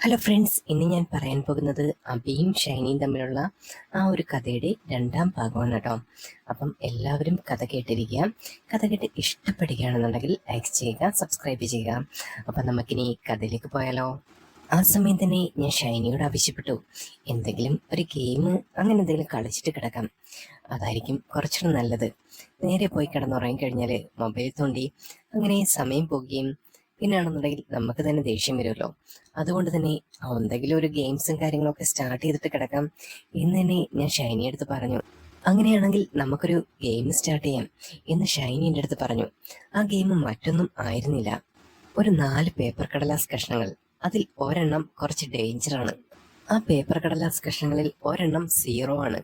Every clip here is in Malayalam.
ഹലോ ഫ്രണ്ട്സ്, ഇന്ന് ഞാൻ പറയാൻ പോകുന്നത് അബിയും ഷൈനിയും തമ്മിലുള്ള ആ ഒരു കഥയുടെ രണ്ടാം ഭാഗമാണ് കേട്ടോ. അപ്പം എല്ലാവരും കഥ കേട്ടിരിക്കുക. കഥ കേട്ട് ഇഷ്ടപ്പെടുകയാണെന്നുണ്ടെങ്കിൽ ലൈക്ക് ചെയ്യുക, സബ്സ്ക്രൈബ് ചെയ്യുക. അപ്പം നമുക്കിനി കഥയിലേക്ക് പോയാലോ. ആ സമയം തന്നെ ഞാൻ ഷൈനിയോട് ആവശ്യപ്പെട്ടു, എന്തെങ്കിലും ഒരു ഗെയിം അങ്ങനെ എന്തെങ്കിലും കളിച്ചിട്ട് കിടക്കാം, അതായിരിക്കും കുറച്ചുകൂടെ നല്ലത്. നേരെ പോയി കിടന്നുറങ്ങി കഴിഞ്ഞാൽ മൊബൈൽ തോണ്ടി അങ്ങനെ സമയം പോകുകയും പിന്നാണെന്നുണ്ടെങ്കിൽ നമുക്ക് തന്നെ ദേഷ്യം വരുമല്ലോ. അതുകൊണ്ട് തന്നെ എന്തെങ്കിലും ഒരു ഗെയിംസും കാര്യങ്ങളൊക്കെ സ്റ്റാർട്ട് ചെയ്തിട്ട് കിടക്കാം എന്ന് തന്നെ ഞാൻ ഷൈനിയുടെ അടുത്ത് പറഞ്ഞു. അങ്ങനെയാണെങ്കിൽ നമുക്കൊരു ഗെയിം സ്റ്റാർട്ട് ചെയ്യാം എന്ന് ഷൈനി എൻ്റെ അടുത്ത് പറഞ്ഞു. ആ ഗെയിം മറ്റൊന്നും ആയിരുന്നില്ല, ഒരു 4 പേപ്പർ കടലാസ് കഷ്ണങ്ങൾ. അതിൽ ഒരെണ്ണം കുറച്ച് ഡേഞ്ചറാണ്. ആ പേപ്പർ കടലാസ് കഷ്ണങ്ങളിൽ ഒരെണ്ണം 0 ആണ്,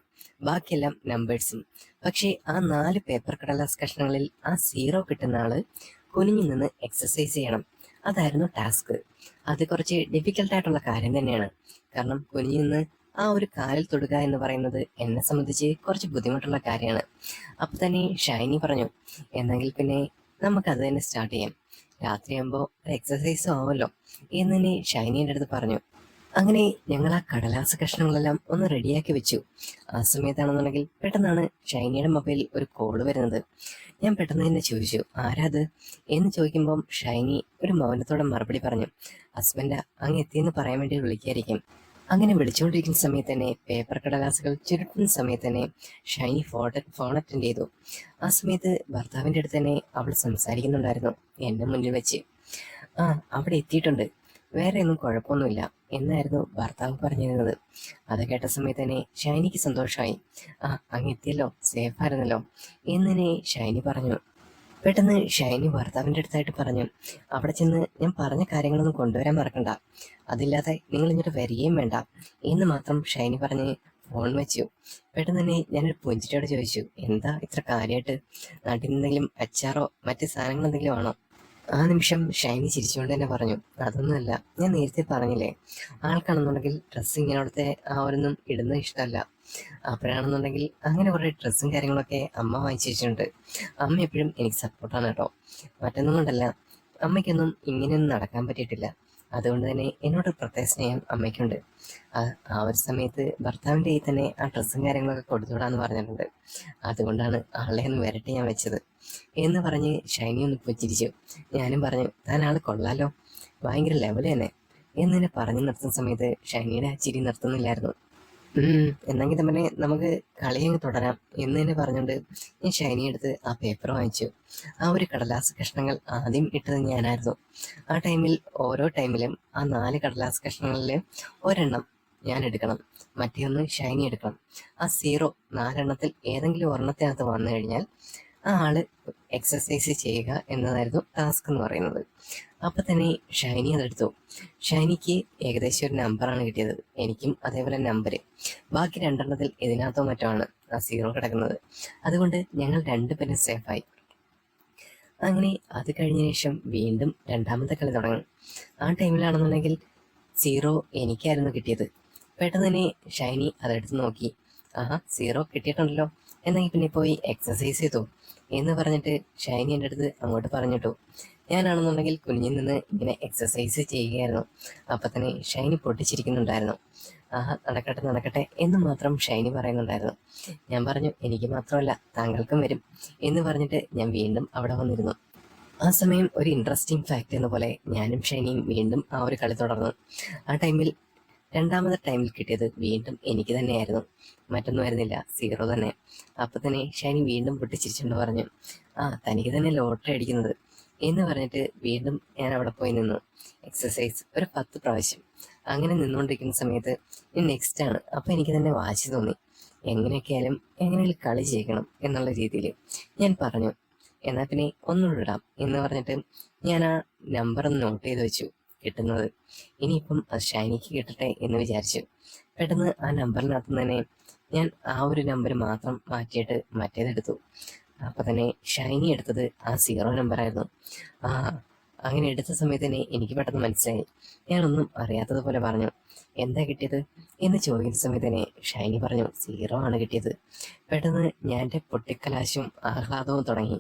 ബാക്കിയെല്ലാം നമ്പേഴ്സും. പക്ഷേ ആ 4 പേപ്പർ കടലാസ് കഷ്ണങ്ങളിൽ ആ 0 കിട്ടുന്ന ആള് കുനിഞ്ഞു നിന്ന് എക്സസൈസ് ചെയ്യണം. അതായിരുന്നു ടാസ്ക്. അത് കുറച്ച് ഡിഫിക്കൽട്ടായിട്ടുള്ള കാര്യം തന്നെയാണ്. കാരണം കുനിഞ്ഞു നിന്ന് ആ ഒരു കാലിൽ തൊടുക എന്ന് പറയുന്നത് എന്നെ സംബന്ധിച്ച് കുറച്ച് ബുദ്ധിമുട്ടുള്ള കാര്യമാണ്. അപ്പൊ തന്നെ ഷൈനി പറഞ്ഞു, എന്നെങ്കിൽ പിന്നെ നമുക്കത് തന്നെ സ്റ്റാർട്ട് ചെയ്യാം, രാത്രിയാകുമ്പോൾ ഒരു എക്സസൈസും ആവുമല്ലോ എന്ന് തന്നെ ഷൈനി എൻ്റെ അടുത്ത് പറഞ്ഞു. അങ്ങനെ ഞങ്ങൾ ആ കടലാസ് കഷ്ണങ്ങളെല്ലാം ഒന്ന് റെഡിയാക്കി വെച്ചു. ആ സമയത്താണെന്നുണ്ടെങ്കിൽ പെട്ടെന്നാണ് ഷൈനിയുടെ മൊബൈലിൽ ഒരു കോള് വരുന്നത്. ഞാൻ പെട്ടെന്ന് തന്നെ ചോദിച്ചു, ആരാത് എന്ന് ചോദിക്കുമ്പം ഷൈനി ഒരു മൗനത്തോടെ മറുപടി പറഞ്ഞു, ഹസ്ബൻഡ് അങ്ങ് എത്തിയെന്ന് പറയാൻ വേണ്ടി വിളിക്കായിരിക്കും. അങ്ങനെ വിളിച്ചുകൊണ്ടിരിക്കുന്ന സമയത്ത് തന്നെ പേപ്പർ കടലാസുകൾ ചുരുട്ടുന്ന സമയത്ത് തന്നെ ഷൈനി ഫോൺ അറ്റൻഡ് ചെയ്തു. ആ സമയത്ത് ഭർത്താവിൻ്റെ അടുത്ത് തന്നെ അവൾ സംസാരിക്കുന്നുണ്ടായിരുന്നു എൻ്റെ മുന്നിൽ വെച്ച്. ആ, അവിടെ എത്തിയിട്ടുണ്ട്, വേറെ ഒന്നും കുഴപ്പമൊന്നുമില്ല എന്നായിരുന്നു ഭർത്താവ് പറഞ്ഞിരുന്നത്. അത് കേട്ട സമയത്ത് തന്നെ ഷൈനിക്ക് സന്തോഷമായി. ആ, അങ്ങ് എത്തിയല്ലോ, സേഫ് ആയിരുന്നല്ലോ എന്ന് തന്നെ ഷൈനി പറഞ്ഞു. പെട്ടെന്ന് ഷൈനി ഭർത്താവിൻ്റെ അടുത്തായിട്ട് പറഞ്ഞു, അവിടെ ചെന്ന് ഞാൻ പറഞ്ഞ കാര്യങ്ങളൊന്നും കൊണ്ടുവരാൻ മറക്കണ്ട, അതില്ലാതെ നിങ്ങൾ ഇങ്ങോട്ട് വരികയും വേണ്ട എന്ന് മാത്രം ഷൈനി പറഞ്ഞ് ഫോൺ വെച്ചു. പെട്ടെന്ന് തന്നെ ഞാനൊരു പുഞ്ചിരിയോട് ചോദിച്ചു, എന്താ ഇത്ര കാര്യമായിട്ട്, നാട്ടിൽ നിന്നെങ്കിലും അച്ചാറോ മറ്റ് സാധനങ്ങൾ എന്തെങ്കിലും ആണോ? ആ നിമിഷം ഷൈനി ചിരിച്ചുകൊണ്ട് തന്നെ പറഞ്ഞു, അതൊന്നുമല്ല, ഞാൻ നേരത്തെ പറഞ്ഞില്ലേ, ആൾക്കാണെന്നുണ്ടെങ്കിൽ ഡ്രസ്സ് ഇങ്ങനത്തെ ആ ഒരൊന്നും ഇടുന്നത് ഇഷ്ടമല്ല. അപ്പോഴാണെന്നുണ്ടെങ്കിൽ അങ്ങനെ കുറേ ഡ്രസ്സും കാര്യങ്ങളൊക്കെ അമ്മ വാങ്ങിച്ചു വെച്ചിട്ടുണ്ട്. അമ്മ എപ്പോഴും എനിക്ക് സപ്പോർട്ടാണ് കേട്ടോ. മറ്റൊന്നും കൊണ്ടല്ല, അമ്മയ്ക്കൊന്നും ഇങ്ങനെയൊന്നും നടക്കാൻ പറ്റിയിട്ടില്ല. അതുകൊണ്ട് തന്നെ എന്നോട് പ്രത്യേക സ്നേഹം അമ്മയ്ക്കുണ്ട്. ആ ഒരു സമയത്ത് ഭർത്താവിൻ്റെ കയ്യിൽ തന്നെ ആ ഡ്രസ്സും കാര്യങ്ങളൊക്കെ കൊടുത്തുവിടാന്ന് പറഞ്ഞിട്ടുണ്ട്. അതുകൊണ്ടാണ് ആളെ ഒന്ന് വരട്ടെ ഞാൻ വെച്ചത് എന്ന് പറഞ്ഞ് ഷൈനി ഒന്ന് പുഞ്ചിരിച്ചു. ഞാനും പറഞ്ഞു, താൻ ആള് കൊള്ളാലോ, ഭയങ്കര ലെവൽ തന്നെ എന്ന് തന്നെ പറഞ്ഞു നിർത്തുന്ന സമയത്ത് ഷൈനിയുടെ ആ ചിരി നിർത്തുന്നില്ലായിരുന്നു. എന്നെങ്കിൽ തന്നെ നമുക്ക് കളി അങ്ങ് തുടരാം എന്ന് തന്നെ പറഞ്ഞുകൊണ്ട് ഞാൻ ഷൈനി എടുത്ത് ആ പേപ്പർ വാങ്ങിച്ചു. ആ ഒരു കടലാസ് കഷ്ണങ്ങൾ ആദ്യം ഇട്ടത് ഞാനായിരുന്നു. ആ ടൈമിൽ ഓരോ ടൈമിലും ആ 4 കടലാസ് കഷ്ണങ്ങളിൽ ഒരെണ്ണം ഞാൻ എടുക്കണം, മറ്റേ ഒന്ന് ഷൈനി എടുക്കണം. ആ 0 4 ഏതെങ്കിലും ഒരെണ്ണത്തിനകത്ത് വന്നു കഴിഞ്ഞാൽ ആ ആള് എക്സസൈസ് ചെയ്യുക എന്നതായിരുന്നു ടാസ്ക് എന്ന് പറയുന്നത്. അപ്പൊ തന്നെ ഷൈനി അതെടുത്തു. ഷൈനിക്ക് ഏകദേശം ഒരു നമ്പറാണ് കിട്ടിയത്, എനിക്കും അതേപോലെ നമ്പർ. ബാക്കി 2 ഇതിനകത്തോ മറ്റോ ആണ് ആ 0 കിടക്കുന്നത്. അതുകൊണ്ട് ഞങ്ങൾ 2 പേരും സേഫായി. അങ്ങനെ അത് കഴിഞ്ഞ ശേഷം വീണ്ടും രണ്ടാമത്തെ കളി തുടങ്ങും. ആ ടൈമിലാണെന്നുണ്ടെങ്കിൽ 0 എനിക്കായിരുന്നു കിട്ടിയത്. പെട്ടെന്ന് തന്നെ ഷൈനി അതെടുത്ത് നോക്കി, ആഹാ 0 കിട്ടിയിട്ടുണ്ടല്ലോ, എന്നെങ്കിൽ പിന്നെ പോയി എക്സസൈസ് ചെയ്തു എന്ന് പറഞ്ഞിട്ട് ഷൈനി എൻ്റെ അടുത്ത് അങ്ങോട്ട് പറഞ്ഞിട്ടു. ഞാനാണെന്നുണ്ടെങ്കിൽ കുഞ്ഞിൽ നിന്ന് ഇങ്ങനെ എക്സസൈസ് ചെയ്യുകയായിരുന്നു. അപ്പം തന്നെ ഷൈനി പൊട്ടിച്ചിരിക്കുന്നുണ്ടായിരുന്നു. ആഹാ, നടക്കട്ടെ നടക്കട്ടെ എന്ന് മാത്രം ഷൈനി പറയുന്നുണ്ടായിരുന്നു. ഞാൻ പറഞ്ഞു, എനിക്ക് മാത്രമല്ല താങ്കൾക്കും വരും എന്ന് പറഞ്ഞിട്ട് ഞാൻ വീണ്ടും അവിടെ വന്നിരുന്നു. ആ സമയം ഒരു ഇൻട്രസ്റ്റിംഗ് ഫാക്റ്റ് എന്ന പോലെ ഞാനും ഷൈനിയും വീണ്ടും ആ ഒരു കളി തുടർന്നു. ആ ടൈമിൽ രണ്ടാമത്തെ ടൈമിൽ കിട്ടിയത് വീണ്ടും എനിക്ക് തന്നെയായിരുന്നു, മറ്റൊന്നുമായിരുന്നില്ല, 0 തന്നെ. അപ്പൊ തന്നെ ഷൈനി വീണ്ടും പൊട്ടിച്ചിരിച്ചുകൊണ്ട് പറഞ്ഞു, ആ തനിക്ക് തന്നെ ലോട്ടറി അടിക്കുന്നത് എന്ന് പറഞ്ഞിട്ട് വീണ്ടും ഞാൻ അവിടെ പോയി നിന്നു. എക്സസൈസ് ഒരു 10 പ്രാവശ്യം. അങ്ങനെ നിന്നുകൊണ്ടിരിക്കുന്ന സമയത്ത് ഞാൻ നെക്സ്റ്റ് ആണ്. അപ്പൊ എനിക്ക് തന്നെ വാശി തോന്നി, എങ്ങനെയൊക്കെയായാലും എങ്ങനെയെങ്കിലും കളി ചെയ്യിക്കണം എന്നുള്ള രീതിയിൽ ഞാൻ പറഞ്ഞു, എന്നാൽ പിന്നെ ഒന്നുകൂടെ ഇടാം എന്ന് പറഞ്ഞിട്ട് ഞാൻ ആ നമ്പർ ഒന്ന് നോട്ട് ചെയ്ത് വെച്ചു, കിട്ടുന്നത്. ഇനിയിപ്പം അത് ഷൈനിക്ക് കിട്ടട്ടെ എന്ന് വിചാരിച്ചു. പെട്ടെന്ന് ആ നമ്പറിനകത്ത് തന്നെ ഞാൻ ആ ഒരു നമ്പർ മാത്രം മാറ്റിയിട്ട് മറ്റേതെടുത്തു. അപ്പൊ തന്നെ ഷൈനി എടുത്തത് ആ 0 നമ്പറായിരുന്നു. ആ അങ്ങനെ എടുത്ത സമയത്ത് തന്നെ എനിക്ക് പെട്ടെന്ന് മനസ്സിലായി. ഞാനൊന്നും അറിയാത്തതുപോലെ പറഞ്ഞു, എന്താ കിട്ടിയത് എന്ന് ചോദിക്കുന്ന സമയത്ത് തന്നെ ഷൈനി പറഞ്ഞു, 0 ആണ് കിട്ടിയത്. പെട്ടെന്ന് ഞാൻ എൻ്റെ പൊട്ടിക്കലാശും ആഹ്ലാദവും തുടങ്ങി.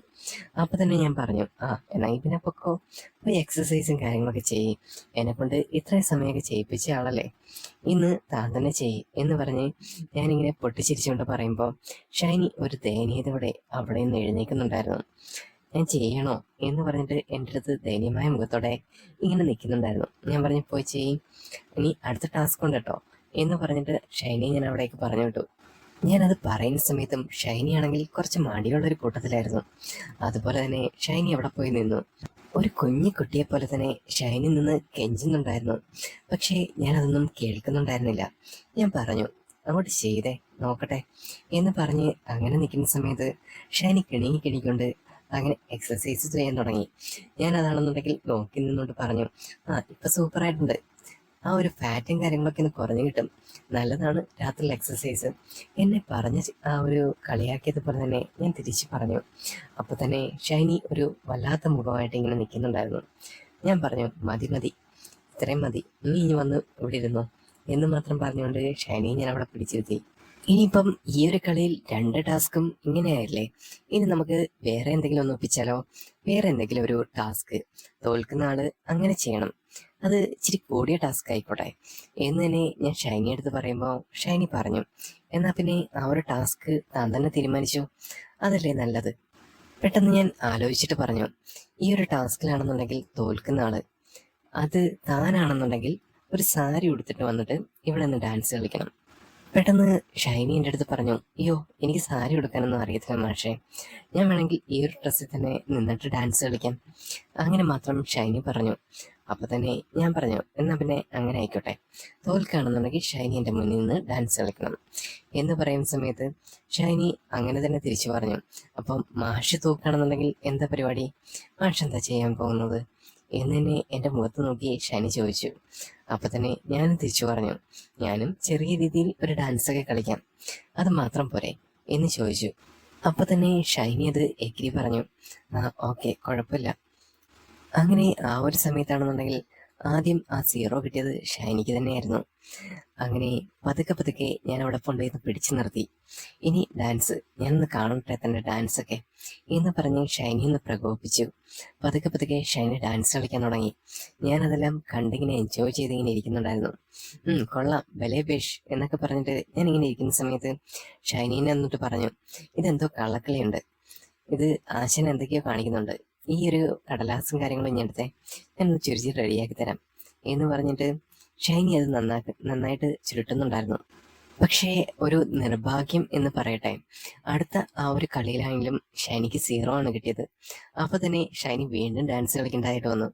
അപ്പൊ തന്നെ ഞാൻ പറഞ്ഞു, എന്നാ പിന്നെ പൊക്കോ, പോയി എക്സസൈസും കാര്യങ്ങളൊക്കെ ചെയ്യും, എന്നെ കൊണ്ട് ഇത്രയും സമയമൊക്കെ ചെയ്യിപ്പിച്ച ആളല്ലേ, ഇന്ന് താൻ തന്നെ ചെയ്യും എന്ന് പറഞ്ഞ് ഞാനിങ്ങനെ പൊട്ടിച്ചിരിച്ചുകൊണ്ട് പറയുമ്പോൾ ഷൈനി ഒരു ദയനീയതയോടെ അവിടെ നിന്ന് എഴുന്നേൽക്കുന്നുണ്ടായിരുന്നു. ഞാൻ ചെയ്യണോ എന്ന് പറഞ്ഞിട്ട് എൻ്റെ അടുത്ത് ദയനീയമായ മുഖത്തോടെ ഇങ്ങനെ നിൽക്കുന്നുണ്ടായിരുന്നു. ഞാൻ പറഞ്ഞു, പോയി ചെയ്യും, ഇനി അടുത്ത ടാസ്ക് ഉണ്ട് കേട്ടോ എന്ന് പറഞ്ഞിട്ട് ഷൈനി ഞാൻ അവിടേക്ക് പറഞ്ഞു വിട്ടു. ഞാനത് പറയുന്ന സമയത്തും ഷൈനി ആണെങ്കിൽ കുറച്ച് മടിയുള്ളൊരു കൂട്ടത്തിലായിരുന്നു. അതുപോലെ തന്നെ ഷൈനി അവിടെ പോയി നിന്നു. ഒരു കുഞ്ഞു കുട്ടിയെ പോലെ തന്നെ ഷൈനി നിന്ന് കെഞ്ചുന്നുണ്ടായിരുന്നു. പക്ഷേ ഞാനതൊന്നും കേൾക്കുന്നുണ്ടായിരുന്നില്ല. ഞാൻ പറഞ്ഞു, അങ്ങോട്ട് ചെയ്തേ നോക്കട്ടെ എന്ന് പറഞ്ഞ് അങ്ങനെ നിൽക്കുന്ന സമയത്ത് ഷൈനി കിണിക്കൊണ്ട് അങ്ങനെ എക്സസൈസ് ചെയ്യാൻ തുടങ്ങി. ഞാൻ അതാണെന്നുണ്ടെങ്കിൽ നോക്കി നിന്നുകൊണ്ട് പറഞ്ഞു, ഇപ്പൊ സൂപ്പറായിട്ടുണ്ട്, ആ ഒരു ഫാറ്റും കാര്യങ്ങളൊക്കെ ഒന്ന് കുറഞ്ഞു കിട്ടും, നല്ലതാണ് രാത്രി എക്സസൈസ് എന്നെ പറഞ്ഞ് ആ ഒരു കളിയാക്കിയതുപോലെ തന്നെ ഞാൻ തിരിച്ചു പറഞ്ഞു. അപ്പൊ തന്നെ ഷൈനി ഒരു വല്ലാത്ത മുഖമായിട്ട് ഇങ്ങനെ നിൽക്കുന്നുണ്ടായിരുന്നു. ഞാൻ പറഞ്ഞു, മതി മതി, ഇത്രയും മതി, ഇനി വന്ന് ഇവിടെ ഇരുന്നു എന്ന് മാത്രം പറഞ്ഞുകൊണ്ട് ഷൈനി ഞാൻ അവിടെ പിടിച്ചിരുത്തി. ഇനിയിപ്പം ഈ ഒരു കളിയിൽ 2 ടാസ്കും ഇങ്ങനെയായില്ലേ, ഇനി നമുക്ക് വേറെ എന്തെങ്കിലും ഒന്ന് ഒപ്പിച്ചാലോ, വേറെ എന്തെങ്കിലും ഒരു ടാസ്ക് തോൽക്കുന്ന ആള് അങ്ങനെ ചെയ്യണം, അത് ഇച്ചിരി കൂടിയ ടാസ്ക് ആയിക്കോട്ടെ എന്ന് തന്നെ ഞാൻ ഷൈനി അടുത്ത് പറയുമ്പോൾ ഷൈനി പറഞ്ഞു, എന്നാ പിന്നെ ആ ഒരു ടാസ്ക് താൻ തന്നെ തീരുമാനിച്ചു, അതല്ലേ നല്ലത്. പെട്ടെന്ന് ഞാൻ ആലോചിച്ചിട്ട് പറഞ്ഞു, ഈ ഒരു ടാസ്കിലാണെന്നുണ്ടെങ്കിൽ തോൽക്കുന്ന ആള് അത് താനാണെന്നുണ്ടെങ്കിൽ ഒരു സാരി ഉടുത്തിട്ട് വന്നിട്ട് ഇവിടെ നിന്ന് ഡാൻസ് കളിക്കണം. പെട്ടെന്ന് ഷൈനി എൻ്റെ അടുത്ത് പറഞ്ഞു, അയ്യോ എനിക്ക് സാരി ഉടുക്കാനൊന്നും അറിയത്തില്ല മാഷേ, ഞാൻ വേണമെങ്കിൽ ഈ ഒരു ഡ്രസ്സിൽ തന്നെ നിന്നിട്ട് ഡാൻസ് കളിക്കാം. അങ്ങനെ മാത്രം ഷൈനി പറഞ്ഞു. അപ്പൊ തന്നെ ഞാൻ പറഞ്ഞു, എന്നാ പിന്നെ അങ്ങനെ ആയിക്കോട്ടെ, തോൽക്കുകയാണെന്നുണ്ടെങ്കിൽ ഷൈനി എൻ്റെ മുന്നിൽ നിന്ന് ഡാൻസ് കളിക്കണം എന്ന് പറയുന്ന സമയത്ത് ഷൈനി അങ്ങനെ തന്നെ തിരിച്ചു പറഞ്ഞു, അപ്പം മാഷ് തോൽക്കുകയാണെന്നുണ്ടെങ്കിൽ എന്താ പരിപാടി, മാഷ് എന്താ ചെയ്യാൻ പോകുന്നത് എന്ന് തന്നെ എൻ്റെ മുഖത്ത് നോക്കി ഷൈനി ചോദിച്ചു. അപ്പൊ തന്നെ ഞാനും തിരിച്ചു പറഞ്ഞു, ഞാനും ചെറിയ രീതിയിൽ ഒരു ഡാൻസൊക്കെ കളിക്കാം, അത് മാത്രം പോരെ എന്ന് ചോദിച്ചു. അപ്പൊ തന്നെ ഷൈനി അത് എഗ്രി പറഞ്ഞു, ഓക്കെ കുഴപ്പമില്ല. അങ്ങനെ ആ ഒരു സമയത്താണെന്നുണ്ടെങ്കിൽ ആദ്യം ആ 0 കിട്ടിയത് ഷൈനിക്ക് തന്നെയായിരുന്നു. അങ്ങനെ പതുക്കെ ഞാൻ അവിടെ കൊണ്ടുപോയി പിടിച്ചു നിർത്തി. ഇനി ഡാൻസ് ഞാനൊന്ന് കാണട്ടെ തന്നെ ഡാൻസൊക്കെ എന്ന് പറഞ്ഞ് ഷൈനി ഒന്ന് പ്രകോപിപ്പിച്ചു. പതുക്കെ ഷൈനി ഡാൻസ് കളിക്കാൻ തുടങ്ങി. ഞാനതെല്ലാം കണ്ടിങ്ങനെ എൻജോയ് ചെയ്തിങ്ങനെ ഇരിക്കുന്നുണ്ടായിരുന്നു. കൊള്ളാം, ബലേ ബേഷ് എന്നൊക്കെ പറഞ്ഞിട്ട് ഞാൻ ഇങ്ങനെ ഇരിക്കുന്ന സമയത്ത് ഷൈനീനെ എന്നിട്ട് പറഞ്ഞു, ഇതെന്തോ കള്ളക്കളിയുണ്ട്, ഇത് ആശാൻ എന്തൊക്കെയോ കാണിക്കുന്നുണ്ട്, ഈ ഒരു കടലാസും കാര്യങ്ങളും ഞാൻ എടുത്തേ, ഞാനൊന്ന് ചുരുച്ചി റെഡിയാക്കി തരാം എന്ന് പറഞ്ഞിട്ട് ഷൈനി അത് നന്നായിട്ട് ചുരുട്ടുന്നുണ്ടായിരുന്നു. പക്ഷേ ഒരു നിർഭാഗ്യം എന്ന് പറയട്ടെ, അടുത്ത ആ ഒരു കളിയിലാണെങ്കിലും ഷൈനിക്ക് 0 ആണ് കിട്ടിയത്. അപ്പൊ തന്നെ ഷൈനി വീണ്ടും ഡാൻസ് കളിക്കേണ്ടതായിട്ട് വന്നു.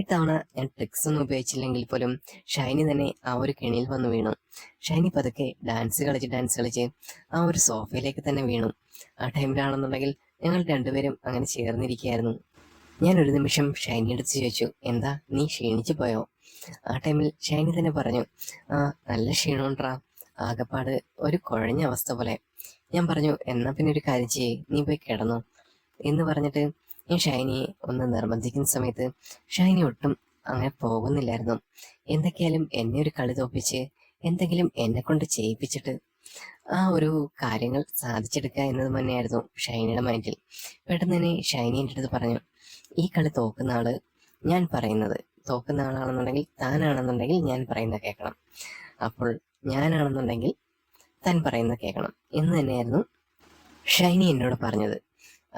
ഇത്തവണ ഞാൻ ട്രിക്സ് ഒന്നും ഉപയോഗിച്ചില്ലെങ്കിൽ പോലും ഷൈനി തന്നെ ആ ഒരു കെണിയിൽ വന്ന് വീണു. ഷൈനി പതുക്കെ ഡാൻസ് കളിച്ച് ആ ഒരു സോഫയിലേക്ക് തന്നെ വീണു. ആ ടൈമിലാണെന്നുണ്ടെങ്കിൽ ഞങ്ങൾ രണ്ടുപേരും അങ്ങനെ ചേർന്നിരിക്കുകയായിരുന്നു. ഞാൻ ഒരു നിമിഷം ഷൈനി എടുത്ത് ചോദിച്ചു, എന്താ നീ ക്ഷീണിച്ചു പോയോ? ആ ടൈമിൽ ഷൈനി തന്നെ പറഞ്ഞു, നല്ല ക്ഷീണമുണ്ടാ, ആകപ്പാട് ഒരു കുഴഞ്ഞ അവസ്ഥ പോലെ. ഞാൻ പറഞ്ഞു, എന്നാ പിന്നെ ഒരു കാര്യം ചെയ്യേ, നീ പോയി കിടന്നു എന്ന് പറഞ്ഞിട്ട് ഞാൻ ഷൈനിയെ ഒന്ന് നിർബന്ധിക്കുന്ന സമയത്ത് ഷൈനി ഒട്ടും അങ്ങനെ പോകുന്നില്ലായിരുന്നു. എന്തൊക്കെയാലും എന്നെ ഒരു കളി തോപ്പിച്ച് എന്തെങ്കിലും എന്നെ കൊണ്ട് ചെയ്യിപ്പിച്ചിട്ട് ആ ഒരു കാര്യങ്ങൾ സാധിച്ചെടുക്കുക എന്നത് തന്നെയായിരുന്നു ഷൈനിയുടെ മൈൻഡിൽ. പെട്ടെന്ന് തന്നെ ഷൈനി എൻ്റെ അടുത്ത് പറഞ്ഞു, ഈ കളി തോക്കുന്ന ആള് ഞാൻ പറയുന്നത്, തോക്കുന്ന ആളാണെന്നുണ്ടെങ്കിൽ താനാണെന്നുണ്ടെങ്കിൽ ഞാൻ പറയുന്നത് കേൾക്കണം, അപ്പോൾ ഞാനാണെന്നുണ്ടെങ്കിൽ താൻ പറയുന്നത് കേൾക്കണം എന്ന് തന്നെയായിരുന്നു ഷൈനി എന്നോട് പറഞ്ഞത്.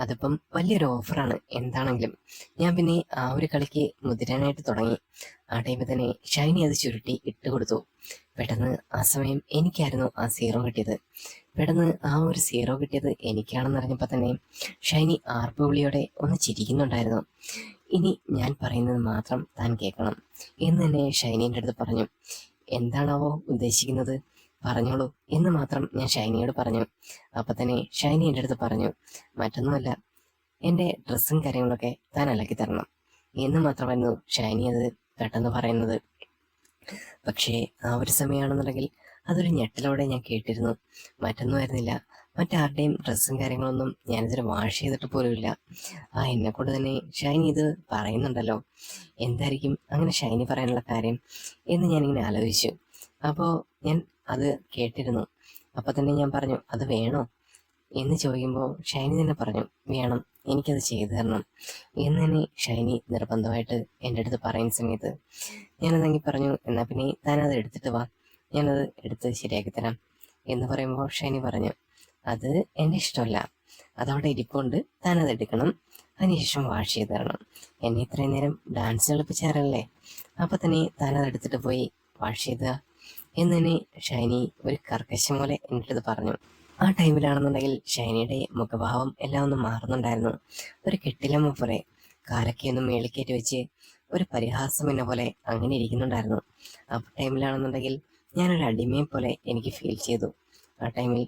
അതിപ്പം വലിയൊരു ഓഫറാണ് എന്താണെങ്കിലും. ഞാൻ പിന്നെ ആ ഒരു കളിക്ക് മുതിരാനായിട്ട് തുടങ്ങി. ആ ടൈമിൽ തന്നെ ഷൈനി അത് ചുരുട്ടി ഇട്ടുകൊടുത്തു. പെട്ടെന്ന് ആ സമയം എനിക്കായിരുന്നു ആ 0 കിട്ടിയത്. പെട്ടെന്ന് ആ ഒരു 0 കിട്ടിയത് എനിക്കാണെന്ന് അറിഞ്ഞപ്പോൾ തന്നെ ഷൈനി ആർപ്പുവിളിയോടെ ഒന്ന് ചിരിക്കുന്നുണ്ടായിരുന്നു. ഇനി ഞാൻ പറയുന്നത് മാത്രം താൻ കേൾക്കണം എന്ന് തന്നെ ഷൈനിയുടെ അടുത്ത് പറഞ്ഞു. എന്താണാവോ ഉദ്ദേശിക്കുന്നത്, പറഞ്ഞോളൂ എന്ന് മാത്രം ഞാൻ ഷൈനിയോട് പറഞ്ഞു. അപ്പൊ തന്നെ ഷൈനി എൻ്റെ അടുത്ത് പറഞ്ഞു, മറ്റൊന്നുമല്ല, എൻ്റെ ഡ്രസ്സും കാര്യങ്ങളൊക്കെ താൻ അലക്കി തരണം എന്ന് മാത്രമായിരുന്നു ഷൈനി അത് പെട്ടെന്ന് പറയുന്നത്. പക്ഷേ ആ ഒരു സമയമാണെന്നുണ്ടെങ്കിൽ അതൊരു ഞെട്ടലോടെ ഞാൻ കേട്ടിരുന്നു. മറ്റൊന്നും ആയിരുന്നില്ല, മറ്റാരുടെയും ഡ്രസ്സും കാര്യങ്ങളൊന്നും ഞാനിതുവരെ വാഷ് ചെയ്തിട്ട് പോലുമില്ല. എന്നെക്കൊണ്ട് തന്നെ ഷൈനി ഇത് പറയുന്നുണ്ടല്ലോ, എന്തായിരിക്കും അങ്ങനെ ഷൈനി പറയാനുള്ള കാര്യം എന്ന് ഞാനിങ്ങനെ ആലോചിച്ചു. അപ്പോൾ ഞാൻ അത് കേട്ടിരുന്നു. അപ്പോൾ തന്നെ ഞാൻ പറഞ്ഞു, അത് വേണോ എന്ന് ചോദിക്കുമ്പോൾ ഷൈനി തന്നെ പറഞ്ഞു, വേണം, എനിക്കത് ചെയ്തു തരണം എന്ന് തന്നെ ഷൈനി നിർബന്ധമായിട്ട് എൻ്റെ അടുത്ത് പറയുന്ന സമയത്ത് ഞാനതെങ്കിൽ പറഞ്ഞു, എന്നാൽ പിന്നെ താനത് എടുത്തിട്ട് വാ, ഞാനത് എടുത്ത് ശരിയാക്കി തരാം എന്ന് പറയുമ്പോൾ ഷൈനി പറഞ്ഞു, അത് എൻ്റെ ഇഷ്ടമല്ല, അതവിടെ ഇരിപ്പുണ്ട്, താനത് എടുക്കണം, അതിനുശേഷം വാഷ് ചെയ്ത് തരണം. എന്നെ ഇത്രയും നേരം ഡാൻസ് കളിപ്പിച്ചാറല്ലേ, അപ്പോൾ തന്നെ താനത് എടുത്തിട്ട് പോയി വാഷ് ചെയ്ത എന്ന് തന്നെ ഷൈനി ഒരു കർക്കശം പോലെ എൻ്റെ അടുത്ത് പറഞ്ഞു. ആ ടൈമിലാണെന്നുണ്ടെങ്കിൽ ഷൈനിയുടെ മുഖഭാവം എല്ലാം ഒന്ന് മാറുന്നുണ്ടായിരുന്നു. ഒരു കെട്ടിലമ്മ പോലെ കാലൊക്കെ ഒന്ന് മേളിക്കേറ്റ് വെച്ച് ഒരു പരിഹാസം എന്ന പോലെ അങ്ങനെ ഇരിക്കുന്നുണ്ടായിരുന്നു. ആ ടൈമിലാണെന്നുണ്ടെങ്കിൽ ഞാനൊരു അടിമയെ പോലെ എനിക്ക് ഫീൽ ചെയ്തു. ആ ടൈമിൽ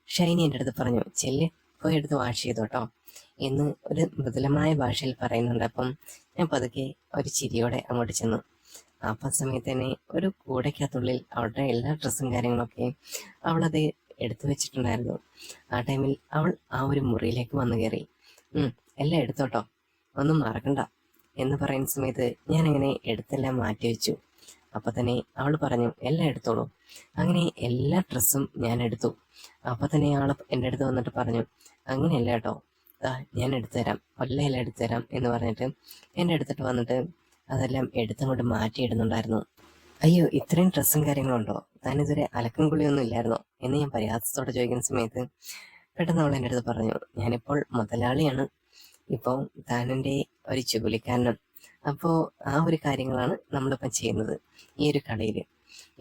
ഷൈനി എൻ്റെ അടുത്ത് പറഞ്ഞു, ചെല്ല്, പോയി എടുത്ത് വാഷ് ചെയ്തോട്ടോ എന്ന് ഒരു മൃദുലമായ ഭാഷയിൽ പറയുന്നുണ്ട്. അപ്പം ഞാൻ പതുക്കെ ഒരു ചിരിയോടെ അങ്ങോട്ട് ചെന്നു. അപ്പം സമയത്ത് തന്നെ ഒരു കൂടയ്ക്കകത്തുള്ളിൽ അവളുടെ എല്ലാ ഡ്രസ്സും കാര്യങ്ങളൊക്കെ അവളത് എടുത്തു വെച്ചിട്ടുണ്ടായിരുന്നു. ആ ടൈമിൽ അവൾ ആ ഒരു മുറിയിലേക്ക് വന്നു കയറി. എല്ലാം എടുത്തോട്ടോ, ഒന്നും മറക്കണ്ട എന്ന് പറയുന്ന സമയത്ത് ഞാനങ്ങനെ എടുത്തെല്ലാം മാറ്റി വെച്ചു. അപ്പൊ തന്നെ അവൾ പറഞ്ഞു, എല്ലാം എടുത്തോളൂ. അങ്ങനെ എല്ലാ ഡ്രസ്സും ഞാൻ എടുത്തു. അപ്പൊ തന്നെ ആൾ എൻ്റെ അടുത്ത് വന്നിട്ട് പറഞ്ഞു, അങ്ങനെയല്ല കേട്ടോ, ഞാൻ എടുത്തുതരാം, എല്ലാം എടുത്തുതരാം എന്ന് പറഞ്ഞിട്ട് എൻ്റെ അടുത്തിട്ട് വന്നിട്ട് അതെല്ലാം എടുത്തങ്ങോട്ട് മാറ്റിയിടുന്നുണ്ടായിരുന്നു. അയ്യോ, ഇത്രയും ഡ്രസ്സും കാര്യങ്ങളുണ്ടോ, താനിതുവരെ അലക്കും കുളിയൊന്നും ഇല്ലായിരുന്നോ എന്ന് ഞാൻ പരിഹാസത്തോടെ ചോദിക്കുന്ന സമയത്ത് പെട്ടെന്ന് അവൾ എൻ്റെ അടുത്ത് പറഞ്ഞു, ഞാനിപ്പോൾ മുതലാളിയാണ്, ഇപ്പോൾ താനെൻ്റെ ഒരു ജോലിക്കാരനും, അപ്പോൾ ആ ഒരു കാര്യങ്ങളാണ് നമ്മളിപ്പം ചെയ്യുന്നത് ഈ ഒരു കടയിൽ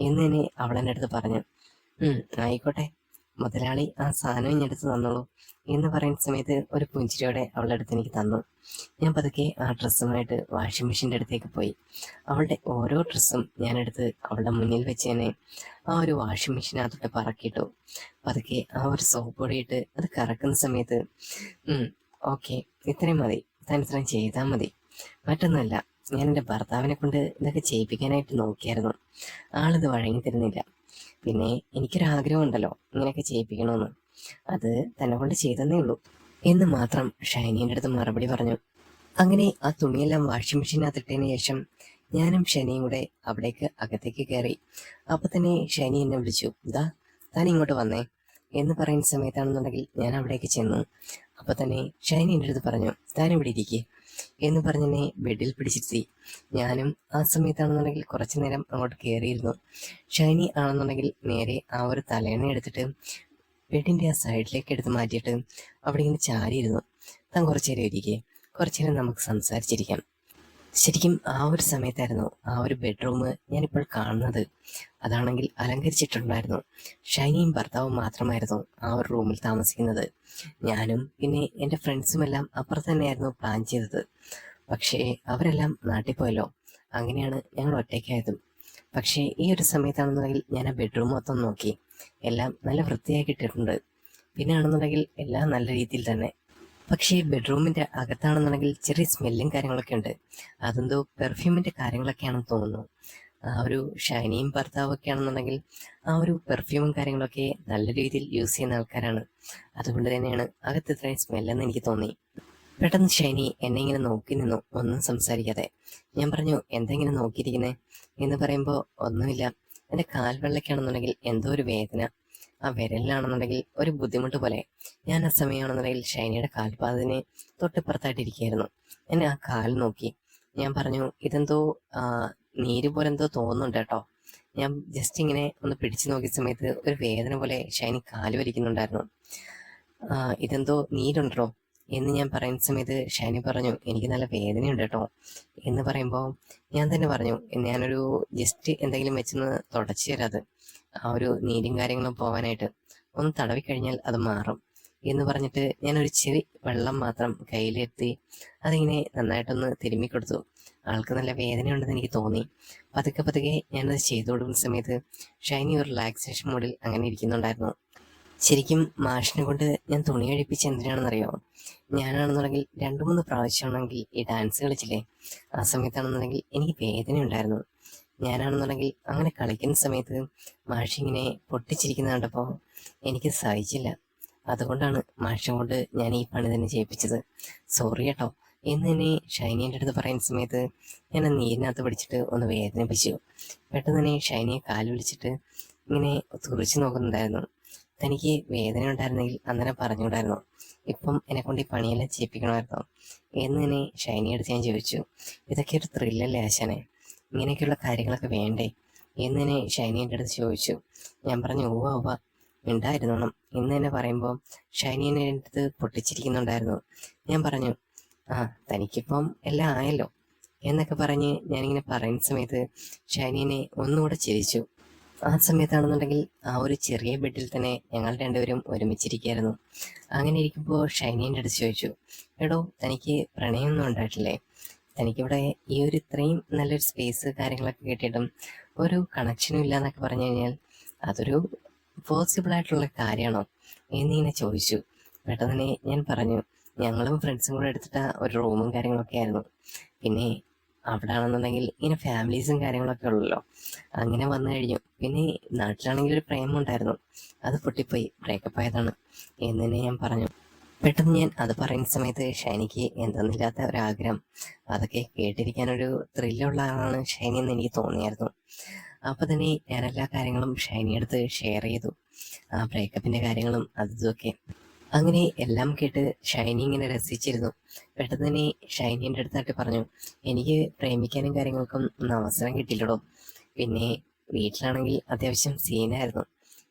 എന്ന് തന്നെ അവൾ എൻ്റെ അടുത്ത് പറഞ്ഞു. ആയിക്കോട്ടെ മുതലാളി, ആ സാധനം ഞാൻ എടുത്ത് തന്നോളൂ എന്ന് പറയുന്ന സമയത്ത് ഒരു പുഞ്ചിരിയോടെ അവളുടെ അടുത്ത് എനിക്ക് തന്നു. ഞാൻ പതുക്കെ ആ ഡ്രസ്സുമായിട്ട് വാഷിംഗ് മെഷീൻ്റെ അടുത്തേക്ക് പോയി. അവളുടെ ഓരോ ഡ്രസ്സും ഞാനെടുത്ത് അവളുടെ മുന്നിൽ വെച്ച് തന്നെ ആ ഒരു വാഷിംഗ് മെഷീനകത്തോട്ട് പറക്കിയിട്ടു. പതുക്കെ ആ ഒരു സോപ്പ് പൊടിയിട്ട് അത് കറക്കുന്ന സമയത്ത് ഓക്കെ, ഇത്രയും മതി, താൻ ഇത്രയും ചെയ്താൽ മതി, മറ്റൊന്നുമല്ല, ഞാൻ എൻ്റെ ഭർത്താവിനെ കൊണ്ട് ഇതൊക്കെ ചെയ്യിപ്പിക്കാനായിട്ട് നോക്കിയായിരുന്നു, ആളിത് വഴങ്ങി തരുന്നില്ല, പിന്നെ എനിക്കൊരാഗ്രഹം ഉണ്ടല്ലോ ഇങ്ങനെയൊക്കെ ചെയ്യിപ്പിക്കണമെന്ന്, അത് തന്നെ കൊണ്ട് ചെയ്തന്നേ ഉള്ളൂ എന്ന് മാത്രം ഷൈനിയുടെ അടുത്ത് മറുപടി പറഞ്ഞു. അങ്ങനെ ആ തുണിയെല്ലാം വാഷിംഗ് മെഷീനകത്തിട്ടതിന് ശേഷം ഞാനും ഷൈനിയും കൂടെ അവിടേക്ക് അകത്തേക്ക് കയറി. അപ്പൊ തന്നെ ഷൈനി എന്നെ വിളിച്ചു, ഇതാ താൻ ഇങ്ങോട്ട് വന്നേ എന്ന് പറയുന്ന സമയത്താണെന്നുണ്ടെങ്കിൽ ഞാൻ അവിടേക്ക് ചെന്നു. അപ്പൊ തന്നെ ഷൈനി എൻ്റെ അടുത്ത് പറഞ്ഞു, താൻ ഇവിടെ ഇരിക്കേ എന്ന് പറഞ്ഞെന്നെ ബെഡിൽ പിടിച്ചിരുത്തി. ഞാനും ആ സമയത്താണെന്നുണ്ടെങ്കിൽ കുറച്ചു നേരം അങ്ങോട്ട് കയറിയിരുന്നു. ഷൈനി ആണെന്നുണ്ടെങ്കിൽ നേരെ ആ ഒരു തലേണ എടുത്തിട്ട് ബെഡിൻ്റെ ആ സൈഡിലേക്ക് എടുത്ത് മാറ്റിയിട്ട് അവിടെ ഇങ്ങനെ ചാരിയിരുന്നു. താൻ കുറച്ചു നേരം ഇരിക്കേ, കുറച്ചു നേരം നമുക്ക് സംസാരിച്ചിരിക്കാം. ശരിക്കും ആ ഒരു സമയത്തായിരുന്നു ആ ഒരു ബെഡ്റൂം ഞാനിപ്പോൾ കാണുന്നത്. അതാണെങ്കിൽ അലങ്കരിച്ചിട്ടുണ്ടായിരുന്നു. ഷൈനിയും ഭർത്താവും മാത്രമായിരുന്നു ആ ഒരു റൂമിൽ താമസിക്കുന്നത്. ഞാനും പിന്നെ എൻ്റെ ഫ്രണ്ട്സും എല്ലാം അപ്പുറത്ത് തന്നെയായിരുന്നു പ്ലാൻ ചെയ്തത്. പക്ഷേ അവരെല്ലാം നാട്ടിൽ പോയല്ലോ, അങ്ങനെയാണ് ഞങ്ങൾ ഒറ്റയ്ക്കായതും. പക്ഷേ ഈ ഒരു സമയത്താണെന്നുണ്ടെങ്കിൽ ഞാൻ ആ ബെഡ്റൂം മൊത്തം നോക്കി, എല്ലാം നല്ല വൃത്തിയാക്കിയിട്ടിട്ടുണ്ട്. പിന്നെ ആണെന്നുണ്ടെങ്കിൽ എല്ലാം നല്ല രീതിയിൽ തന്നെ. പക്ഷേ ബെഡ്റൂമിൻ്റെ അകത്താണെന്നുണ്ടെങ്കിൽ ചെറിയ സ്മെല്ലും കാര്യങ്ങളൊക്കെ ഉണ്ട്. അതെന്തോ പെർഫ്യൂമിൻ്റെ കാര്യങ്ങളൊക്കെയാണെന്ന് തോന്നുന്നു. ആ ഒരു ഷൈനിയും ഭർത്താവും ഒക്കെ ആണെന്നുണ്ടെങ്കിൽ ആ ഒരു പെർഫ്യൂമും കാര്യങ്ങളൊക്കെ നല്ല രീതിയിൽ യൂസ് ചെയ്യുന്ന ആൾക്കാരാണ്. അതുകൊണ്ട് തന്നെയാണ് അകത്ത് ഇത്രയും സ്മെല്ലെന്ന് എനിക്ക് തോന്നി. പെട്ടെന്ന് ഷൈനി എന്നെ ഇങ്ങനെ നോക്കി നിന്നു, ഒന്നും സംസാരിക്കാതെ. ഞാൻ പറഞ്ഞു, എന്തെങ്കിലും നോക്കിയിരിക്കുന്നേ എന്ന് പറയുമ്പോൾ ഒന്നുമില്ല, എൻ്റെ കാൽവെള്ളക്കാണെന്നുണ്ടെങ്കിൽ എന്തോ ഒരു വേദന, ആ വിരലിലാണെന്നുണ്ടെങ്കിൽ ഒരു ബുദ്ധിമുട്ട് പോലെ. ഞാൻ ആ സമയമാണെന്നുണ്ടെങ്കിൽ ഷൈനിയുടെ കാൽപാദത്തിന് തൊട്ടിപ്പുറത്തായിട്ടിരിക്കുകയായിരുന്നു. എന്നെ ആ കാൽ നോക്കി. ഞാൻ പറഞ്ഞു, ഇതെന്തോ നീര് പോലെ എന്തോ തോന്നുന്നുണ്ട് കേട്ടോ. ഞാൻ ജസ്റ്റ് ഇങ്ങനെ ഒന്ന് പിടിച്ചു നോക്കിയ സമയത്ത് ഒരു വേദന പോലെ ഷൈനി കാല് വലിക്കുന്നുണ്ടായിരുന്നു. ഇതെന്തോ നീരുണ്ടോ എന്ന് ഞാൻ പറയുന്ന സമയത്ത് ഷൈനി പറഞ്ഞു, എനിക്ക് നല്ല വേദനയുണ്ട് കേട്ടോ എന്ന് പറയുമ്പോൾ ഞാൻ തന്നെ പറഞ്ഞു, ഞാനൊരു ജസ്റ്റ് എന്തെങ്കിലും വെച്ചൊന്ന് തുടച്ചു തരാത്, ആ ഒരു നീരും കാര്യങ്ങളും പോകാനായിട്ട് ഒന്ന് തടവി കഴിഞ്ഞാൽ അത് മാറും എന്ന് പറഞ്ഞിട്ട് ഞാനൊരു ചെറിയ വെള്ളം മാത്രം കയ്യിലെത്തി അതിങ്ങനെ നന്നായിട്ടൊന്ന് തിരുമ്മി കൊടുത്തു. ആൾക്ക് നല്ല വേദനയുണ്ടെന്ന് എനിക്ക് തോന്നി. പതുക്കെ പതുക്കെ ഞാനത് ചെയ്തു കൊടുക്കുന്ന സമയത്ത് ഷൈനി ഒരു റിലാക്സേഷൻ മോഡിൽ അങ്ങനെ ഇരിക്കുന്നുണ്ടായിരുന്നു. ശരിക്കും മാഷിനെ കൊണ്ട് ഞാൻ തുണി കഴിപ്പിച്ച് എന്തിനാണെന്നറിയോ, ഞാനാണെന്നുണ്ടെങ്കിൽ 2-3 പ്രാവശ്യമാണെങ്കിൽ ഈ ഡാൻസ് കളിച്ചില്ലേ, ആ സമയത്താണെന്നുണ്ടെങ്കിൽ എനിക്ക് വേദന ഉണ്ടായിരുന്നു. ഞാനാണെന്നുണ്ടെങ്കിൽ അങ്ങനെ കളിക്കുന്ന സമയത്ത് മാഷിങ്ങനെ പൊട്ടിച്ചിരിക്കുന്ന കണ്ടപ്പോൾ എനിക്ക് സഹിച്ചില്ല. അതുകൊണ്ടാണ് മാഷം കൊണ്ട് ഞാൻ ഈ പണി തന്നെ ചെയ്യിപ്പിച്ചത്. സോറി കേട്ടോ എന്ന് തന്നെ ഷൈനി എൻ്റെ അടുത്ത് പറയുന്ന സമയത്ത് ഞാൻ ആ നീരിനകത്ത് പിടിച്ചിട്ട് ഒന്ന് വേദനിപ്പിച്ചു. പെട്ടെന്ന് തന്നെ ഷൈനിയെ കാല് വിളിച്ചിട്ട് ഇങ്ങനെ തുറിച്ച് നോക്കുന്നുണ്ടായിരുന്നു. തനിക്ക് വേദന ഉണ്ടായിരുന്നെങ്കിൽ അന്നേരം പറഞ്ഞുകൂടായിരുന്നോ? ഇപ്പം എന്നെ കൊണ്ട് ഈ പണിയെല്ലാം ചെയ്യിപ്പിക്കണമായിരുന്നോ എന്ന് തന്നെ ഷൈനിയെടുത്ത് ഞാൻ ചോദിച്ചു. ഇതൊക്കെ ഒരു ത്രില്ലല്ലേ ആശാനെ, ഇങ്ങനെയൊക്കെയുള്ള കാര്യങ്ങളൊക്കെ വേണ്ടേ എന്ന് തന്നെ ഷൈനി എൻ്റെ അടുത്ത് ചോദിച്ചു. ഞാൻ പറഞ്ഞു ഉവ്വ ഉണ്ടായിരുന്നോണം എന്ന് തന്നെ പറയുമ്പോൾ ഷൈനി എൻ്റെ അടുത്ത് പൊട്ടിച്ചിരിക്കുന്നുണ്ടായിരുന്നു. ഞാൻ പറഞ്ഞു തനിക്കിപ്പം എല്ലാം ആയല്ലോ എന്നൊക്കെ പറഞ്ഞ് ഞാനിങ്ങനെ പറയുന്ന സമയത്ത് ഷൈനിനെ ഒന്നുകൂടെ ചിരിച്ചു. ആ സമയത്താണെന്നുണ്ടെങ്കിൽ ആ ഒരു ചെറിയ ബെഡിൽ തന്നെ ഞങ്ങൾ രണ്ടുപേരും ഒരുമിച്ചിരിക്കുകയായിരുന്നു. അങ്ങനെ ഇരിക്കുമ്പോൾ ഷൈനിൻ്റെ അടുത്ത് ചോദിച്ചു, എടോ തനിക്ക് പ്രണയമൊന്നും ഉണ്ടായിട്ടില്ലേ? തനിക്കിവിടെ ഈ ഒരു ഇത്രയും നല്ലൊരു സ്പേസ് കാര്യങ്ങളൊക്കെ കിട്ടിയിട്ടും ഒരു കണക്ഷനും ഇല്ല എന്നൊക്കെ പറഞ്ഞു കഴിഞ്ഞാൽ അതൊരു പോസിബിൾ ആയിട്ടുള്ള കാര്യമാണോ എന്നിങ്ങനെ ചോദിച്ചു. പെട്ടെന്ന് തന്നെ ഞാൻ പറഞ്ഞു, ഞങ്ങളും ഫ്രണ്ട്സും കൂടെ എടുത്തിട്ട ഒരു റൂമും കാര്യങ്ങളൊക്കെ ആയിരുന്നു. പിന്നെ അവിടെ ആണെന്നുണ്ടെങ്കിൽ ഇങ്ങനെ ഫാമിലീസും കാര്യങ്ങളൊക്കെ ഉള്ളല്ലോ, അങ്ങനെ വന്നു കഴിഞ്ഞു. പിന്നെ നാട്ടിലാണെങ്കിൽ ഒരു പ്രേമം ഉണ്ടായിരുന്നു, അത് പൊട്ടിപ്പോയി, ബ്രേക്കപ്പ് ആയതാണ് എന്ന് തന്നെ ഞാൻ പറഞ്ഞു. പെട്ടെന്ന് ഞാൻ അത് പറയുന്ന സമയത്ത് ഷൈനിക്ക് എന്തെന്നില്ലാത്ത ഒരാഗ്രഹം, അതൊക്കെ കേട്ടിരിക്കാനൊരു ത്രില്ലുള്ള ആളാണ് ഷൈനി എന്ന് എനിക്ക് തോന്നിയായിരുന്നു. അപ്പോൾ തന്നെ ഞാൻ എല്ലാ കാര്യങ്ങളും ഷൈനി അടുത്ത് ഷെയർ ചെയ്തു, ആ ബ്രേക്കപ്പിൻ്റെ കാര്യങ്ങളും അതുമൊക്കെ. അങ്ങനെ എല്ലാം കേട്ട് ഷൈനി ഇങ്ങനെ രസിച്ചിരുന്നു. പെട്ടെന്ന് തന്നെ ഷൈനി എൻ്റെ അടുത്തായിട്ട് പറഞ്ഞു, എനിക്ക് പ്രേമിക്കാനും കാര്യങ്ങൾക്കും ഒന്നും അവസരം കിട്ടില്ലടോ. പിന്നെ വീട്ടിലാണെങ്കിൽ അത്യാവശ്യം സീനായിരുന്നു,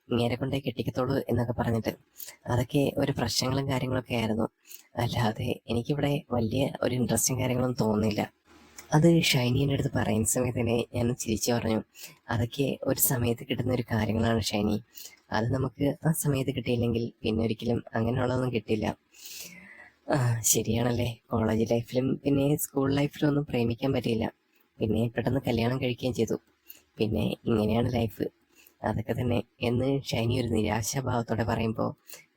ഇങ്ങനെ കൊണ്ടേ കെട്ടിക്കത്തോളൂ എന്നൊക്കെ പറഞ്ഞിട്ട്. അതൊക്കെ ഒരു പ്രശ്നങ്ങളും കാര്യങ്ങളൊക്കെ ആയിരുന്നു, അല്ലാതെ എനിക്കിവിടെ വലിയ ഒരു ഇൻട്രസ്റ്റും കാര്യങ്ങളും തോന്നില്ല. അത് ഷൈനി എൻ്റെ അടുത്ത് പറയുന്ന സമയത്ത് തന്നെ ഞാൻ ചിരിച്ചു പറഞ്ഞു, അതൊക്കെ ഒരു സമയത്ത് കിട്ടുന്ന ഒരു കാര്യങ്ങളാണ് ഷൈനി, അത് നമുക്ക് ആ സമയത്ത് കിട്ടിയില്ലെങ്കിൽ പിന്നെ ഒരിക്കലും അങ്ങനെയുള്ളതൊന്നും കിട്ടില്ല. ശരിയാണല്ലേ, കോളേജ് ലൈഫിലും പിന്നെ സ്കൂൾ ലൈഫിലും ഒന്നും പ്രേമിക്കാൻ പറ്റിയില്ല, പിന്നെ പെട്ടെന്ന് കല്യാണം കഴിക്കുകയും ചെയ്തു, പിന്നെ ഇങ്ങനെയാണ് ലൈഫ്, അതൊക്കെ തന്നെ എന്ന് ഷൈനി ഒരു നിരാശാഭാവത്തോടെ പറയുമ്പോൾ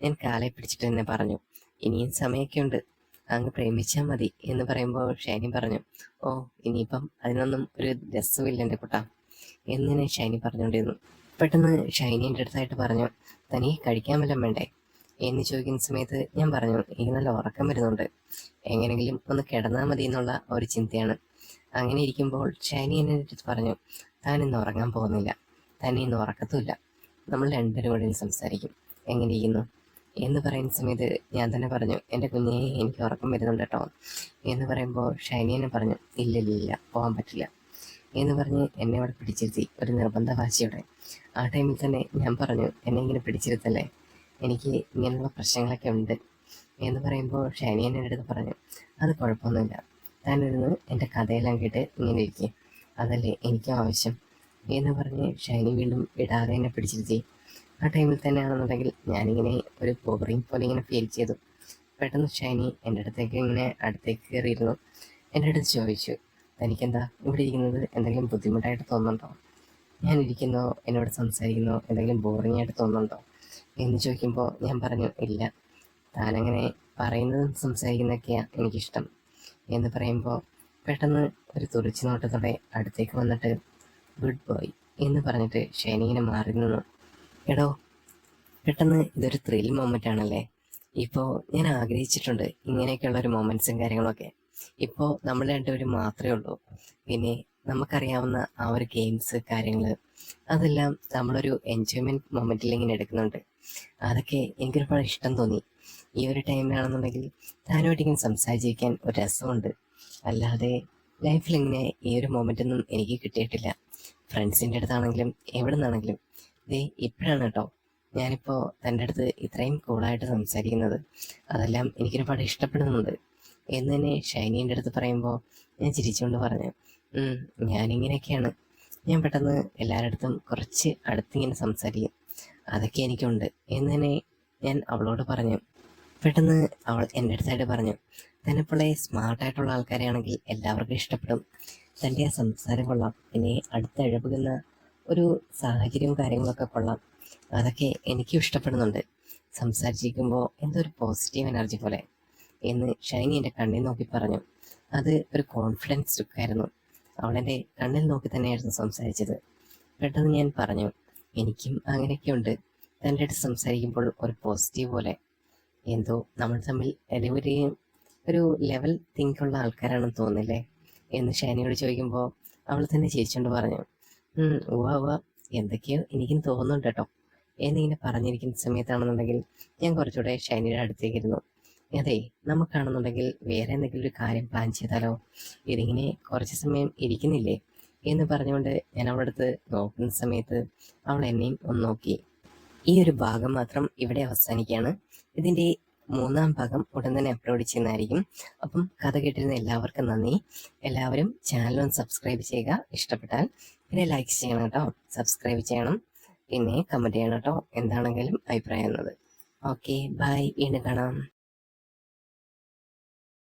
ഞാൻ കാലെ പിടിച്ചിട്ട് തന്നെ പറഞ്ഞു, ഇനിയും സമയമൊക്കെ ഉണ്ട്, അങ്ങ് പ്രേമിച്ചാൽ മതി എന്ന് പറയുമ്പോൾ ഷൈനി പറഞ്ഞു, ഓ ഇനിയിപ്പം അതിനൊന്നും ഒരു രസമില്ല എൻ്റെ കുട്ടാ എന്ന് ഷൈനി പറഞ്ഞുകൊണ്ടിരുന്നു. പെട്ടെന്ന് ഷൈനി എൻ്റെ അടുത്തായിട്ട് പറഞ്ഞു, തനിക്ക് കഴിക്കാൻ വല്ലതും വേണ്ടേ എന്ന് ചോദിക്കുന്ന സമയത്ത് ഞാൻ പറഞ്ഞു, എനിക്ക് നല്ല ഉറക്കം വരുന്നുണ്ട്, എങ്ങനെയെങ്കിലും ഒന്ന് കിടന്നാൽ മതി എന്നുള്ള ഒരു ചിന്തയാണ്. അങ്ങനെ ഇരിക്കുമ്പോൾ ഷൈനി എന്നെ അടുത്ത് പറഞ്ഞു, താൻ ഇന്ന് ഉറങ്ങാൻ പോകുന്നില്ല, താൻ ഇന്ന് ഉറക്കത്തുമില്ല, നമ്മൾ രണ്ടുപേരും കൂടെ സംസാരിക്കും, എങ്ങനെ ഇരിക്കുന്നു എന്ന് പറയുന്ന സമയത്ത് ഞാൻ തന്നെ പറഞ്ഞു, എൻ്റെ കുഞ്ഞെ എനിക്ക് ഉറക്കം വരുന്നുണ്ട് കേട്ടോ എന്ന് പറയുമ്പോൾ ഷൈനി എന്നെ പറഞ്ഞു, ഇല്ല പോകാൻ പറ്റില്ല എന്ന് പറഞ്ഞ് എന്നെ അവിടെ പിടിച്ചിരുത്തി ഒരു നിർബന്ധ വാശിയോടെ. ആ ടൈമിൽ തന്നെ ഞാൻ പറഞ്ഞു, എന്നെ ഇങ്ങനെ പിടിച്ചിരുത്തല്ലേ, എനിക്ക് ഇങ്ങനെയുള്ള പ്രശ്നങ്ങളൊക്കെ ഉണ്ട് എന്ന് പറയുമ്പോൾ ഷൈനി എൻ്റെ അടുത്ത് പറഞ്ഞു, അത് കുഴപ്പമൊന്നുമില്ല, താനിരുന്ന് എൻ്റെ കഥയെല്ലാം കേട്ട് ഇങ്ങനെ ഇരിക്കുക, അതല്ലേ എനിക്കും ആവശ്യം എന്ന് പറഞ്ഞ് ഷൈനി വീണ്ടും വിടാതെ എന്നെ പിടിച്ചിരുത്തി. ആ ടൈമിൽ തന്നെയാണെന്നുണ്ടെങ്കിൽ ഞാനിങ്ങനെ ഒരു ബോറിങ് പോലെ ഇങ്ങനെ ഫീൽ ചെയ്തു. പെട്ടെന്ന് ഷൈനി എൻ്റെ അടുത്തേക്ക് ഇങ്ങനെ അടുത്തേക്ക് കയറിയിരുന്നു. എൻ്റെ അടുത്ത് ചോദിച്ചു, തനിക്കെന്താ ഇവിടെ ഇരിക്കുന്നത് എന്തെങ്കിലും ബുദ്ധിമുട്ടായിട്ട് തോന്നുന്നുണ്ടോ? ഞാനിരിക്കുന്നോ എന്നോട് സംസാരിക്കുന്നോ എന്തെങ്കിലും ബോറിംഗ് ആയിട്ട് തോന്നുന്നുണ്ടോ എന്ന് ചോദിക്കുമ്പോൾ ഞാൻ പറഞ്ഞു, ഇല്ല, താനങ്ങനെ പറയുന്നതും സംസാരിക്കുന്നതൊക്കെയാണ് എനിക്കിഷ്ടം എന്ന് പറയുമ്പോൾ പെട്ടെന്ന് ഒരു തുറിച്ചു നോട്ടത്തോടെ അടുത്തേക്ക് വന്നിട്ട് ഗുഡ് ബോയ് എന്ന് പറഞ്ഞിട്ട് ഷൈനി ഇങ്ങനെ മാറി നിന്നു. എടോ, പെട്ടെന്ന് ഇതൊരു ത്രിൽ മൊമെൻ്റ് ആണല്ലേ. ഇപ്പോൾ ഞാൻ ആഗ്രഹിച്ചിട്ടുണ്ട് ഇങ്ങനെയൊക്കെയുള്ളൊരു മൊമെൻറ്റ്സും കാര്യങ്ങളൊക്കെ. ഇപ്പോൾ നമ്മൾ രണ്ടുപേരും മാത്രമേ ഉള്ളൂ, പിന്നെ നമുക്കറിയാവുന്ന ആ ഒരു ഗെയിംസ് കാര്യങ്ങൾ അതെല്ലാം നമ്മളൊരു എൻജോയ്മെൻറ്റ് മൊമെൻറ്റിൽ ഇങ്ങനെ എടുക്കുന്നുണ്ട്. അതൊക്കെ എനിക്കൊരുപാട് ഇഷ്ടം തോന്നി. ഈ ഒരു ടൈമിലാണെന്നുണ്ടെങ്കിൽ താനുമായിട്ട് ഇങ്ങനെ സംസാരിച്ചിരിക്കാൻ ഒരു രസമുണ്ട്, അല്ലാതെ ലൈഫിൽ ഇങ്ങനെ ഈ ഒരു മൊമെൻ്റൊന്നും എനിക്ക് കിട്ടിയിട്ടില്ല. ഫ്രണ്ട്സിൻ്റെ അടുത്താണെങ്കിലും എവിടെ നിന്നാണെങ്കിലും. ഇപ്പോഴാണ് കേട്ടോ ഞാനിപ്പോൾ തൻ്റെ അടുത്ത് ഇത്രയും കൂളായിട്ട് സംസാരിക്കുന്നത്, അതെല്ലാം എനിക്കൊരുപാട് ഇഷ്ടപ്പെടുന്നുണ്ട് എന്ന് തന്നെ ഷൈനീൻ്റെ അടുത്ത് പറയുമ്പോൾ ഞാൻ ചിരിച്ചുകൊണ്ട് പറഞ്ഞു, ഞാനിങ്ങനെയൊക്കെയാണ്, ഞാൻ പെട്ടെന്ന് എല്ലാവരുടെ അടുത്തും കുറച്ച് അടുത്തിങ്ങനെ സംസാരിക്കും, അതൊക്കെ എനിക്കുണ്ട് എന്ന് തന്നെ ഞാൻ അവളോട് പറഞ്ഞു. പെട്ടെന്ന് അവൾ എൻ്റെ അടുത്തായിട്ട് പറഞ്ഞു, തന്നെപ്പോലെ സ്മാർട്ടായിട്ടുള്ള ആൾക്കാരെയാണെങ്കിൽ എല്ലാവർക്കും ഇഷ്ടപ്പെടും, തൻ്റെ ആ സംസാരം കൊള്ളാം, പിന്നെ അടുത്തിഴപുകുന്ന ഒരു സാഹചര്യവും കാര്യങ്ങളൊക്കെ കൊള്ളാം, അതൊക്കെ എനിക്കും ഇഷ്ടപ്പെടുന്നുണ്ട്, സംസാരിച്ചിരിക്കുമ്പോൾ എന്തോ ഒരു പോസിറ്റീവ് എനർജി പോലെ എന്ന് ഷൈനി എൻ്റെ കണ്ണിൽ നോക്കി പറഞ്ഞു. അത് ഒരു കോൺഫിഡൻസ് ലുക്കായിരുന്നു, അവളെൻ്റെ കണ്ണിൽ നോക്കി തന്നെയായിരുന്നു സംസാരിച്ചത്. പെട്ടെന്ന് ഞാൻ പറഞ്ഞു, എനിക്കും അങ്ങനെയൊക്കെ ഉണ്ട്, തൻ്റെ അടുത്ത് സംസാരിക്കുമ്പോൾ ഒരു പോസിറ്റീവ് പോലെ എന്തോ നമ്മൾ തമ്മിൽ ഒരു ലെവൽ തിങ്കുള്ള ആൾക്കാരാണെന്ന് തോന്നില്ലേ എന്ന് ഷാനിയോട് ചോദിക്കുമ്പോൾ അവൾ തന്നെ ചിരിച്ചുകൊണ്ട് പറഞ്ഞു, ഉവ്വ ഉവ്വ, എന്തൊക്കെയോ എനിക്കും തോന്നുന്നുണ്ട് കേട്ടോ എന്നിങ്ങനെ പറഞ്ഞിരിക്കുന്ന സമയത്താണെന്നുണ്ടെങ്കിൽ ഞാൻ കുറച്ചുകൂടെ ഷൈനിയുടെ അടുത്തേക്ക് ഇരുന്നു. അതെ, നമുക്കാണെന്നുണ്ടെങ്കിൽ വേറെ എന്തെങ്കിലും ഒരു കാര്യം പ്ലാൻ ചെയ്താലോ, ഇതിങ്ങനെ കുറച്ച് സമയം ഇരിക്കുന്നില്ലേ എന്ന് പറഞ്ഞുകൊണ്ട് ഞാൻ അവളുടെ അടുത്ത് നോക്കുന്ന സമയത്ത് അവൾ എന്നെയും ഒന്ന് നോക്കി. ഈ ഒരു ഭാഗം മാത്രം ഇവിടെ അവസാനിക്കുകയാണ്. ഇതിൻ്റെ 3-ാം ഭാഗം ഉടൻ തന്നെ അപ്ലോഡ് ചെയ്യുന്നതായിരിക്കും. അപ്പം കഥ കേട്ടിരുന്ന എല്ലാവർക്കും നന്ദി. എല്ലാവരും ചാനലൊന്ന് സബ്സ്ക്രൈബ് ചെയ്യുക, ഇഷ്ടപ്പെട്ടാൽ പിന്നെ ലൈക്ക് ചെയ്യണം കേട്ടോ, സബ്സ്ക്രൈബ് ചെയ്യണം, പിന്നെ കമൻറ്റ് ചെയ്യണം കേട്ടോ, എന്താണെങ്കിലും അഭിപ്രായം എന്നത്. ഓക്കെ, ബൈ, വീണ്ടും കാണാം.